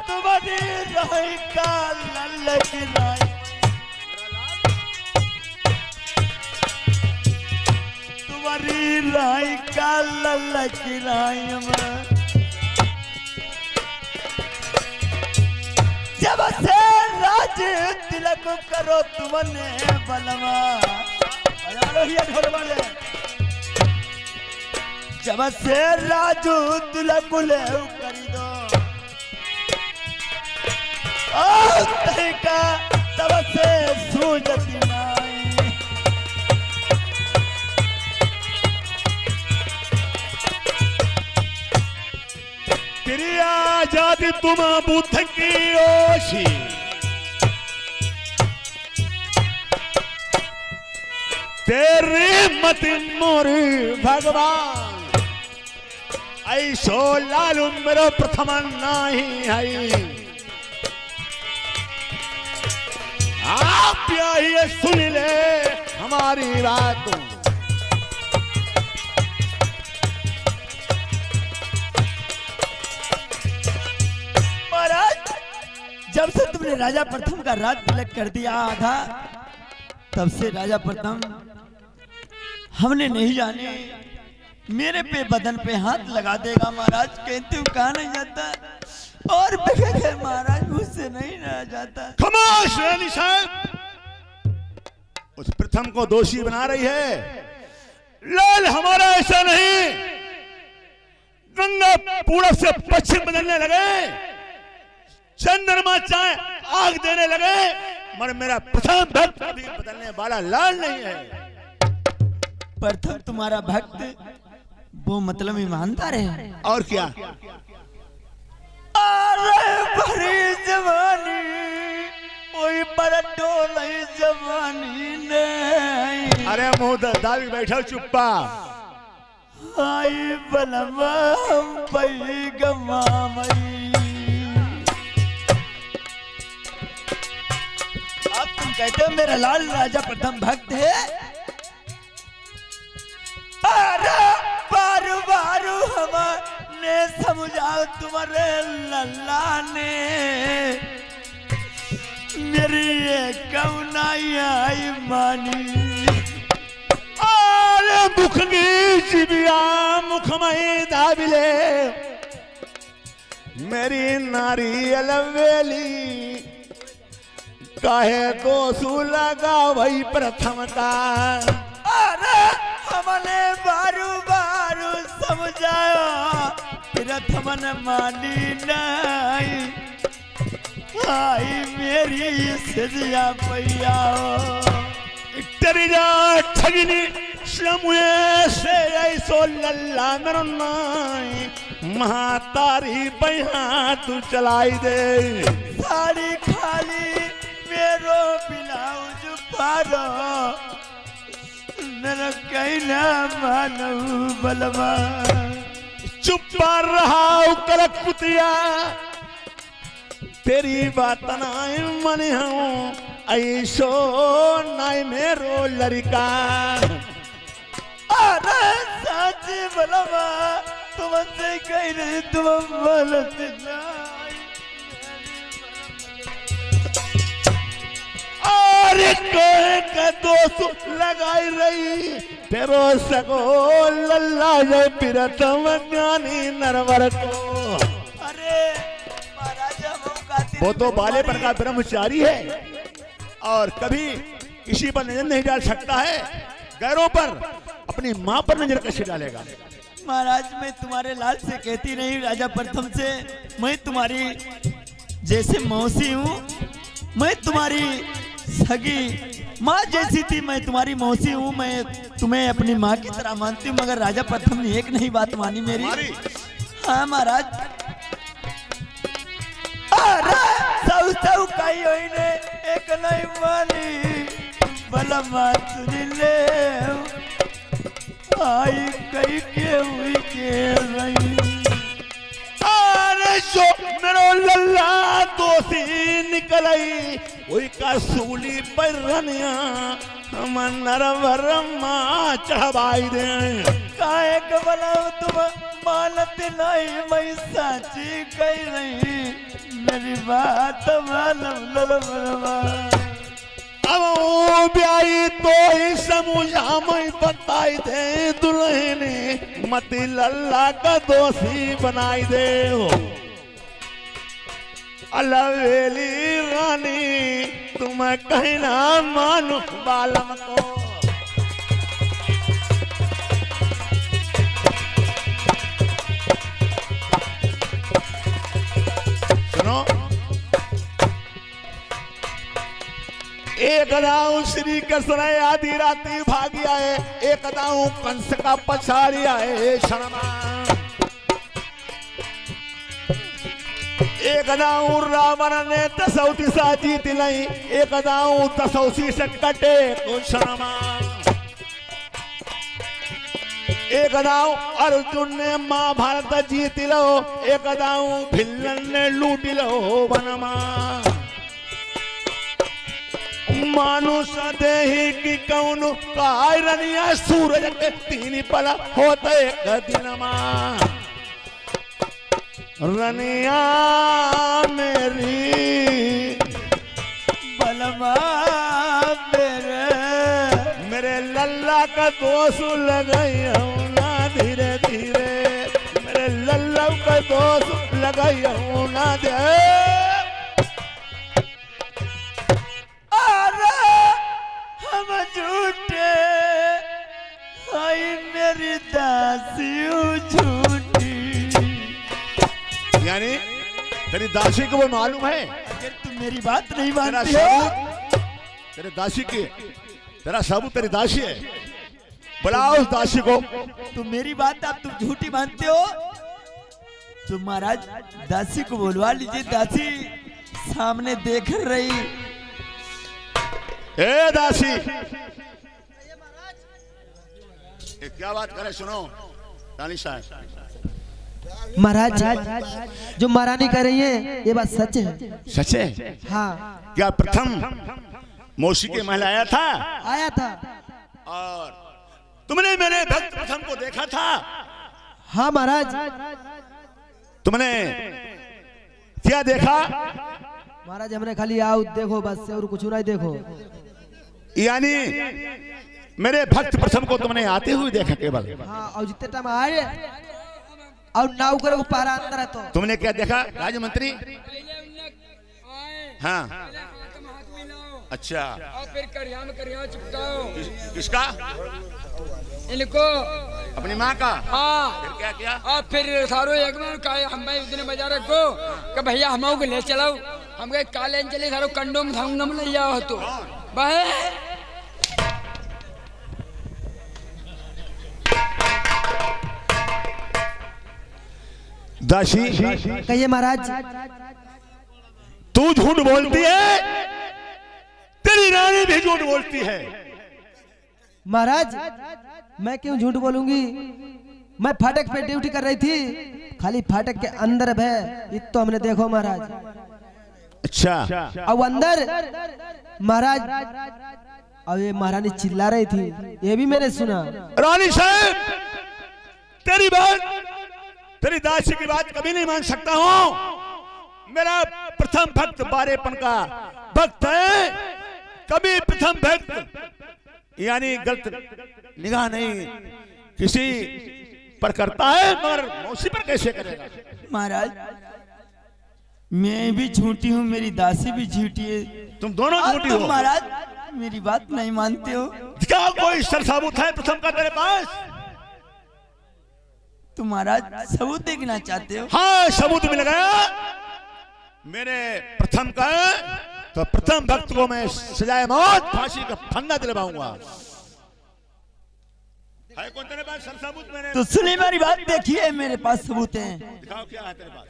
तुम्हारी रही का लल की नाई, तुम्हारी रही का लल की नाई में जब से राज तिलक करो तुमने बलवा, ढोल वाले जब से राजू तिलक ले करी दो का तब से सूझती नाई। तेरी आजादी तुम बुद्ध की ओशी, तेरी मति मोरी भगवान, ऐसो लालू मेरो प्रथम नहीं है। आप ये सुन ले हमारी बात, महाराज जब से तुमने राजा प्रथम का राज तिलक कर दिया था तब से राजा प्रथम हमने नहीं जाने मेरे पे बदन पे हाथ लगा देगा महाराज, कहते हो कहा नहीं जाता और बगैर महाराज मुझसे नहीं रहा जाता। खामोश रानी साहब, उस प्रथम को दोषी बना रही है। लाल हमारा ऐसा नहीं, गंगा पूरब से पश्चिम बदलने लगे, चंद्रमा चाहे आग देने लगे, मगर मेरा प्रथम भक्त कभी बदलने वाला लाल नहीं है। प्रथम तुम्हारा भक्त वो मतलब ईमानदार है और क्या? अरे भरी जवानी कोई पर डोली जवानी नहीं। अरे मुंह दादी बैठो चुप्पा। आई बलमा पई गमा मई, अब तुम कहते हो मेरा लाल राजा प्रथम भक्त है। अरे बारू बारू हमने समझाओ तुम्हारे लल्ला ने मेरी कौनाई आई मानी। अरे मुखनी जिबिया मुखमई दाबिले, मेरी नारी अलवेली काहे दोसू लगा वही प्रथम का। अरे हमने बारू बारू समझाया प्रथम ने मानी नहीं, आई मेरी सजिया पैया तेरी जा ठगिनी श्रमुए से ऐसो लल्ला मेरा नाई, महातारी पैहा तू चलाई दे। साड़ी खाली मेरो ब्लाउज पारो मेरा कहीं ना मानो बलवा। चुप रहा कलकुतिया, तेरी बात नाई मन हूँ ऐसो नाई मेरो लड़का। अरे सच बलवा तुमसे कहीं नहीं, तुम बोलते नहीं। अरे कोई का दोस्त लगाई रही तेरो सको लल्ला जय प्रथम ज्ञानी नरवर को। अरे महाराजा वो तो बालेपन का ब्रह्मचारी है और कभी किसी पर नजर नहीं डाल सकता है, गैरों पर अपनी माँ पर नजर कैसे डालेगा। महाराज मैं तुम्हारे लाल से कहती नहीं, राजा प्रथम से मैं तुम्हारी जैसे मौसी हूँ, मैं तुम्हारी सगी माँ जैसी थी, मैं तुम्हारी मौसी हूँ, मैं तुम्हें अपनी माँ की तरह मानती हूँ, मगर राजा प्रथम ने एक नहीं बात मानी मेरी। हाँ महाराज। अरे सब सब कही होई ने एक नहीं मानी बलमा सुनी ले आई कही के हुई के रही अरे जो मेरो लल्ला दोषी निकलई वही का सूली पर रनिया हम नरवरमा चढ़वाई दे काहे के बलम तुम मानत नहीं मैं साची कही नहीं मेरी बात मालूम ललबलवा अब वो ब्याई तो ही समझा मैं बताई दे दुल्हने मती लल्ला का दोषी बनाई दे हो अलवेली रानी तुम कहना मानो बालम को सुनो एक दाऊ श्री कृष्ण आदि राती भागी आए एक दाऊ कंस का पछाड़ी आए क्षणमा एक दाऊ रावण ने दसौती सा जीत लाई एक दाऊ दसौसी से कटे क्षणमा एक दाऊ अर्जुन ने महाभारत जीत लो एक दाऊ भिल्लन ने लूट लो वनमा मानुष देही की कौन रनिया सूरज के तीन पल होते दिनमा रनिया मेरी बलमा मेरे लल्ला का दोष लगाई हूँ ना धीरे धीरे मेरे लल्ला का दोष लगाई हूँ ना दे हम झूठे आई मेरी दासी झूठी यानी तेरी दासी को वो मालूम है अगर तुम मेरी बात नहीं तेरा मानती हो सबूत तेरे दासी की तेरा सबूत तेरी दासी है बुलाओ उस दासी को तुम मेरी बात आप तुम झूठी मानते हो तो महाराज दासी को बुलवा लीजिए दासी सामने देख रही ए दासी ये क्या बात करे सुनो रानी साहब महाराज जो महारानी कह रही है ये बात सच है। सच है हाँ क्या प्रथम मौसी के महल आया था आया था। और तुमने मेरे भक्त प्रथम को देखा था हाँ महाराज तुमने क्या देखा महाराज हमने खाली आओ देखो बस और कुछ नहीं देखो। यानी मेरे भक्त प्रथम को तुमने आते हुए देखा केवल हाँ और जितने टाइम आए और नाव करे वो पारा अंदर है तो तुमने क्या देखा राज्य मंत्री हाँ अच्छा और फिर करिया चिपकाओ किसका इनको अपनी माँ का हाँ फिर क्या किया और फिर सारो एक बार कहे हम भाई उतने बाजार को कि भैया हम को ले चलाओ हम कहे काले चले सारो कंडोम में ले जाओ तो भाई दासी कहिए महाराज। तू झूठ बोलती है तेरी रानी भी झूठ बोलती है महाराज मैं क्यों झूठ बोलूंगी मैं फाटक पे ड्यूटी कर रही थी खाली फाटक के अंदर है इत तो हमने देखो महाराज। अच्छा अब अंदर महाराज अब ये महारानी चिल्ला रही थी ये भी मैंने सुना। रानी साहब तेरी बात तेरी दासी की बात कभी नहीं मान सकता हूँ। मेरा प्रथम भक्त बारेपन का भक्त है कभी प्रथम भक्त यानी गलत निगाह नहीं किसी पर करता है मगर मौसी पर कैसे करेगा। महाराज मैं भी झूठी हूँ मेरी दासी भी झूठी है तुम दोनों और झूठी तुम हो। महाराज मेरी बात नहीं मानते हो क्या कोई सर साबुत है प्रथम का तेरे पास? तुम महाराज सबूत देखना चाहते हो? हाँ सबूत मिल गया मेरे प्रथम का तो प्रथम भक्त को मैं सजाए मौत फांसी का फंदा दिलवाऊंगा। है कौन तेरे पास सर साबुत? मैंने तो सुनी मेरी बात देखिए मेरे पास सबूत हैं। दिखाओ क्या है तेरे पास।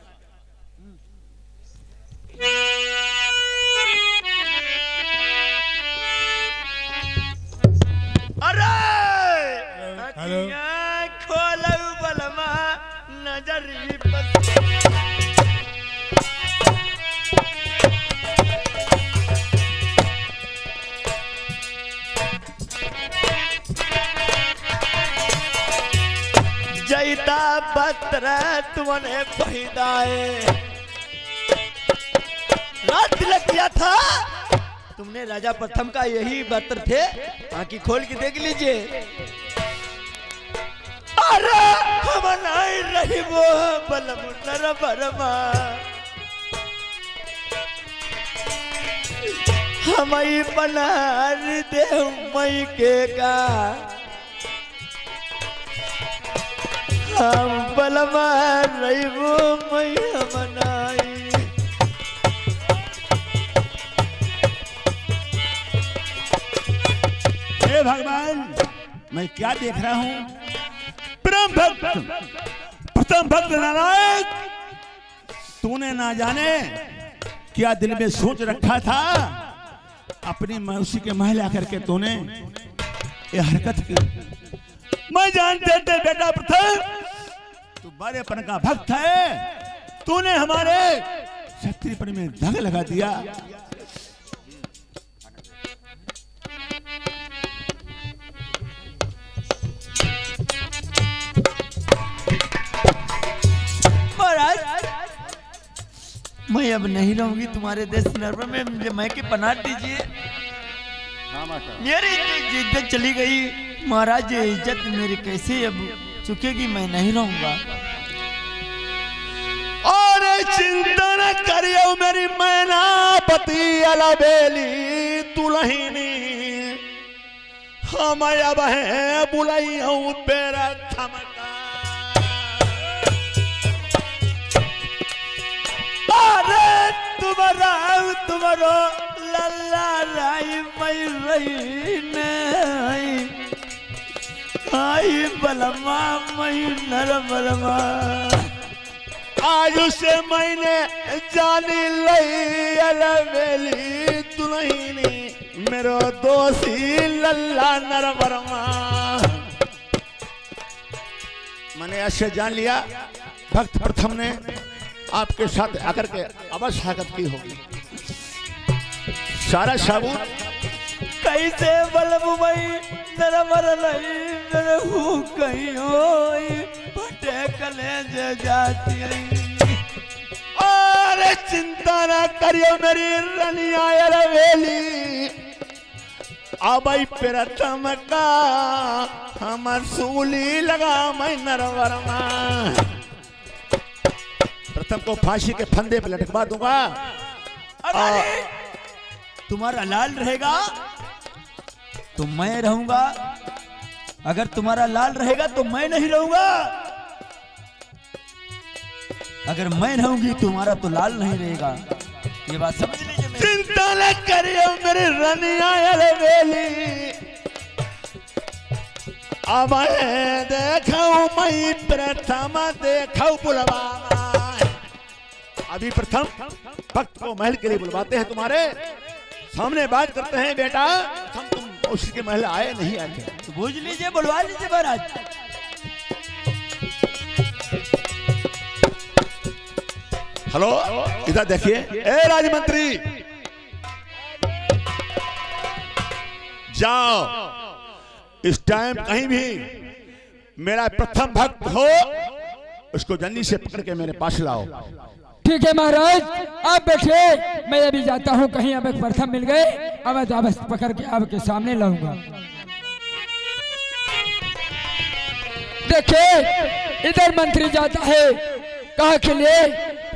अरे हेलो। अखियाँ खोलऊ बलमा नजरी बस। जैता बत्र तुमने पहिदाए रात तिलक किया था तुमने राजा प्रथम का यही बत्र थे आंखी खोल के देख लीजिए। अरे हम नहीं रही वो बलम नर बरमा हम बनार दे मई के का हम बलमा रही वो मई मनाई। हे भगवान, मैं क्या देख रहा हूँ? परम भक्त, प्रथम भक्त नारायण, तूने ना जाने क्या दिल में सोच रखा था, अपनी मौसी के महल आकर के तूने ये हरकत की। मैं जानते थे बेटा प्रथम तू बड़ेपन का भक्त है, तूने हमारे क्षत्रियपन में दाग लगा दिया। मैं अब नहीं रहूंगी तुम्हारे देश नरवर में, मुझे मैं के पनाह दीजिए। मेरी इज्जत चली गई महाराज, ये इज्जत मेरी कैसे अब चुकेगी? मैं नहीं रहूंगा। और चिंता न करियो मेरी मैनापति अलबेली दुल्हनी, हम अब है बुलाई हूँ पेरा थमका। अरे तुम्हारो लल्ला राई मई रही नहीं आई बलमा मई नर बलमा। आज से मैंने जानी लई अलबेली दुल्हनी, मेरो दोषी लल्ला नरवर्मा। मैंने ऐसे जान लिया भक्त प्रथम ने आपके साथ आकर के अवश्य हरकत की होगी। सारा सबूत कैसे बलबू मई नरवर नहीं मेरे हूँ कहीं होई फटे कलेज जाती आई। और चिंता न करियो मेरी रनिया अलबेली, अब प्रथम का हम सूली लगा मैं नरवर्मा। प्रथम को फांसी के फंदे पे लटकवा दूंगा। अरे तुम्हारा लाल रहेगा तो मैं रहूंगा, अगर तुम्हारा लाल रहेगा तो मैं नहीं रहूंगा। अगर मैं रहूंगी तुम्हारा तो लाल नहीं रहेगा, ये बात समझ लीजिए। चिंता न करियो मेरी रनिया अलबेली, अब देखो मैं प्रथम देखो बुलवाना। अभी प्रथम भक्त को महल के लिए बुलवाते हैं, तुम्हारे सामने बात करते हैं। बेटा तुम उसके महल आए नहीं आए थे, तो बूझ लीजिए, बुलवा लीजिए महाराज। हेलो इधर देखिए, ए राजमंत्री जाओ, इस टाइम कहीं भी मेरा प्रथम भक्त हो उसको जल्दी से पकड़ के मेरे पास लाओ। ठीक है महाराज, आप बैठे, मैं अभी जाता हूँ कहीं। अब एक प्रथम मिल गए, अब मैं वापस पकड़ के आपके सामने लाऊंगा। देखिए इधर मंत्री जाता है कहा के लिए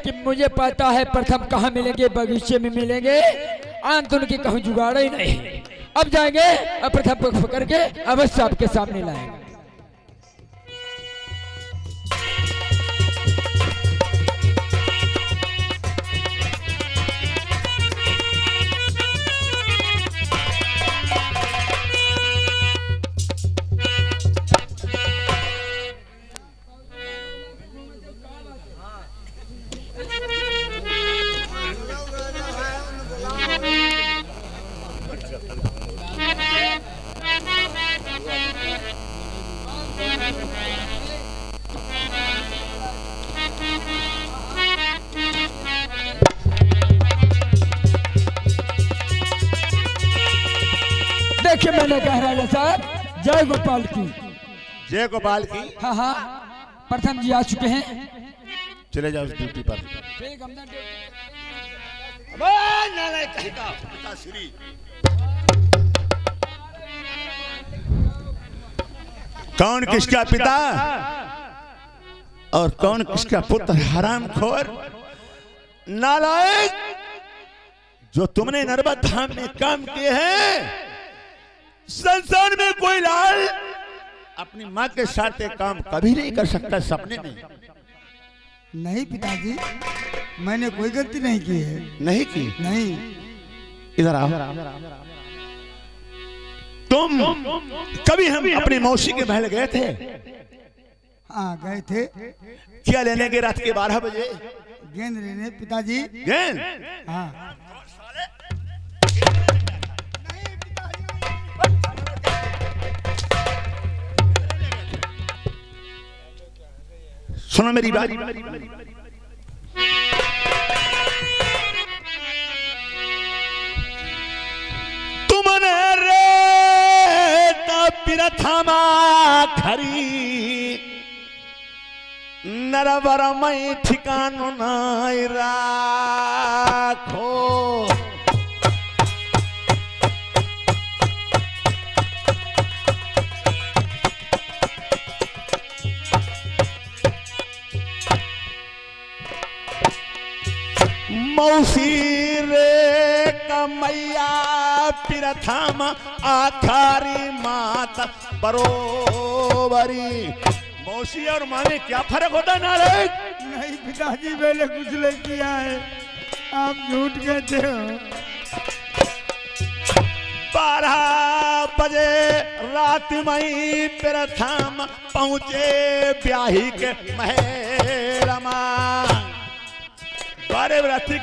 कि मुझे पता है प्रथम कहाँ मिलेंगे, बगीचे में मिलेंगे, आंत उनकी कहूँ जुगाड़ ही नहीं। अब जाएंगे, अब प्रथम को पकड़ के अवश्य आपके सामने लाएंगे। कहना कह रहा साहब, जय गोपाल की। जय गोपाल की। हाँ हाँ, प्रथम जी आ चुके हैं। चले जाओ उस ड्यूटी पर। कौन किसका पिता और कौन किसका पुत्र? हरामखोर नालायक, जो तुमने नर्मदा धाम में काम किए हैं, संसार में कोई लाल अपनी माँ के साथ एक काम कभी नहीं कर सकता सपने में। नहीं पिताजी, मैंने कोई गलती नहीं की है। नहीं की? नहीं। इधर आओ। तुम कभी हम अपनी मौसी के महल गए थे? हाँ गए थे। क्या लेने के? रात के 12 बजे गेंद लेने पिताजी। गेंद? हाँ। सुनो मेरी बात। तुमने रेत पिरथमा खरी नरवरमय ठिकानो नाई राखो। मौसी रे कमैया पिरथम आखारी मात बरोबरी। मौसी और माँ में क्या फर्क होता है नालायक? नहीं पिताजी, मैंने कुछ नहीं किया है, आप झूठ कहते हो। 12 बजे रात मई प्रथम पहुंचे ब्याही के महरमा। 12 रात्रि